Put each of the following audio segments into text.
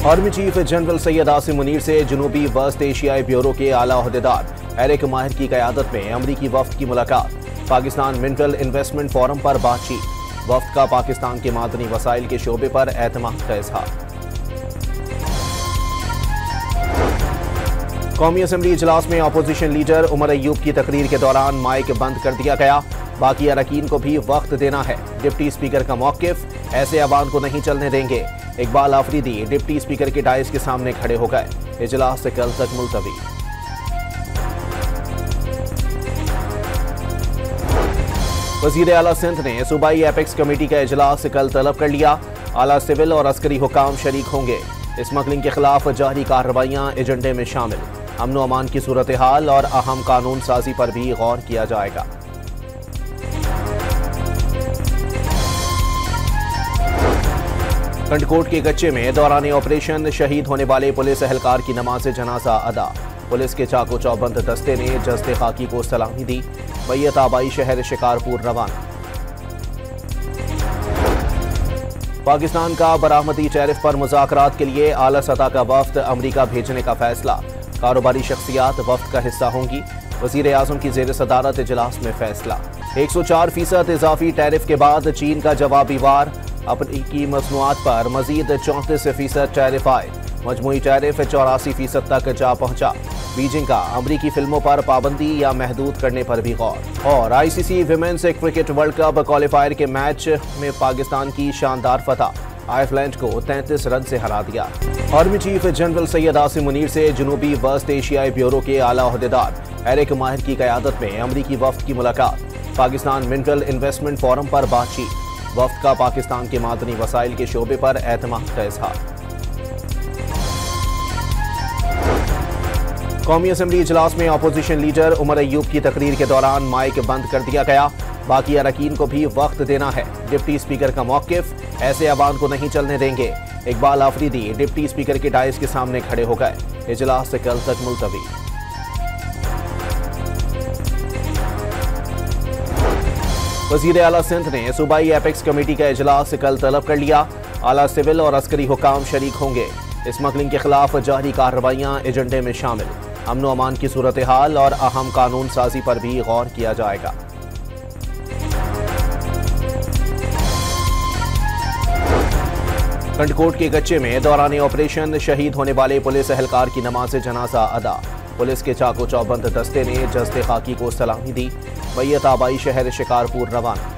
Army chief general Syed Asim Munir से जनूबी वस्त एशियाई ब्यूरो के आला ओहदेदार एरिक माहिर की क़यादत में अमरीकी वफ्द की मुलाकात। पाकिस्तान मिनरल इन्वेस्टमेंट फोरम पर बातचीत। वफ्द का पाकिस्तान के मादनी वसाइल के शोबे पर एतमाद का इजहार। कौमी असम्बली इजलास में अपोजिशन लीडर उमर अयूब की तकरीर के दौरान माइक बंद कर दिया गया। बाकी अरकान को भी वक्त देना है। डिप्टी स्पीकर का मौक़िफ़, ऐसे अवान को नहीं चलने देंगे। इकबाल आफरीदी डिप्टी स्पीकर के डायस के सामने खड़े हो गए। इजलास से कल तक मुलतवी। वज़ीर आला सिंध ने सूबाई एपेक्स कमेटी का इजलास कल तलब कर लिया। आला सिविल और अस्करी हुकाम शरीक होंगे। स्मगलिंग के खिलाफ जारी कार्रवाइयां एजेंडे में शामिल। अमन व अमान की सूरत हाल और अहम कानून साजी पर भी गौर किया जाएगा। कंडकोट के गच्चे में दौरान ऑपरेशन शहीद होने वाले पुलिस एहलकार की नमाज जनाजा अदा। पुलिस के चाको चौबंद दस्ते ने जस्ते खाकी को सलामी दी। मैयत आबाई शहर शिकारपुर रवाना। पाकिस्तान का बरामदी टैरिफ पर मुज़ाकरात के लिए आला सतह का वफ्द अमरीका भेजने का फैसला। कारोबारी शख्सियात वफ्द का हिस्सा होंगी। वज़ीर आज़म की ज़ेर सदारत इजलास में फैसला। 104% इजाफी टैरिफ के बाद चीन का जवाबी वार। अमरीकी मसनूआत पर मजीद 34% टैरिफ आए। मजमूई टैरिफ 84% तक जा पहुंचा। बीजिंग का अमरीकी फिल्मों पर पाबंदी या महदूद करने पर भी गौर। और ICC women's cricket world cup qualifier के मैच में पाकिस्तान की शानदार फतह। आयरलैंड को 33 रन से हरा दिया। Army chief general Syed Asim Munir से जनूबी वस्त एशियाई ब्यूरो के आला ओहदेदार एरिक माहिर की क़यादत में अमरीकी वफ्द की मुलाकात। पाकिस्तान मिनरल इन्वेस्टमेंट फोरम पर बातचीत। वफ्द का पाकिस्तान के मादनी वसाइल के शोबे पर एतमाद का इजहार। कौमी असम्बली इजलास में अपोजिशन लीडर उमर अयूब की तकरीर के दौरान माइक बंद कर दिया गया। बाकी अरकान को भी वक्त देना है। डिप्टी स्पीकर का मौक़िफ़, ऐसे अवान को नहीं चलने देंगे। इकबाल आफरीदी डिप्टी स्पीकर के डायस के सामने खड़े हो गए। इजलास से कल तक मुलतवी। वज़ीर आला सिंध ने सूबाई एपेक्स कमेटी का इजलास कल तलब कर लिया। आला सिविल और अस्करी हुकाम शरीक होंगे। स्मगलिंग के खिलाफ जारी कार्रवाइयां एजेंडे में शामिल। अमन व अमान की सूरत हाल और अहम कानून साजी पर भी गौर किया जाएगा। कंडकोट के गच्चे में दौरान ऑपरेशन शहीद होने वाले पुलिस एहलकार की नमाज जनाजा अदा। पुलिस के चाको चौबंद दस्ते ने जस्ते खाकी को सलामी दी। मैयत आबाई शहर शिकारपुर रवाना।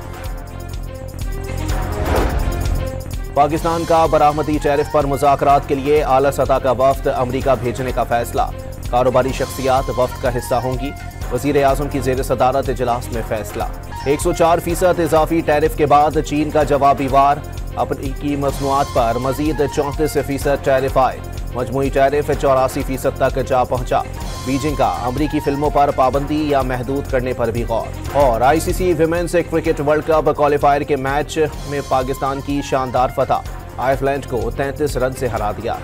पाकिस्तान का बरामदी टैरिफ पर मुज़ाकरात के लिए आला सतह का वफ्द अमरीका भेजने का फैसला। कारोबारी शख्सियात वफ्द का हिस्सा होंगी। वज़ीर आज़म की ज़ेर सदारत इजलास में फैसला। 104% इजाफी टैरिफ के बाद चीन का जवाबी वार। अमरीकी मसनूआत पर मजीद 34% टैरिफ आए। मजमूई टैरिफ 84% तक जा पहुंचा। बीजिंग का अमरीकी फिल्मों पर पाबंदी या महदूद करने पर भी गौर। और ICC women's cricket world cup qualifier के मैच में पाकिस्तान की शानदार फतह। आयरलैंड को 33 रन से हरा दिया।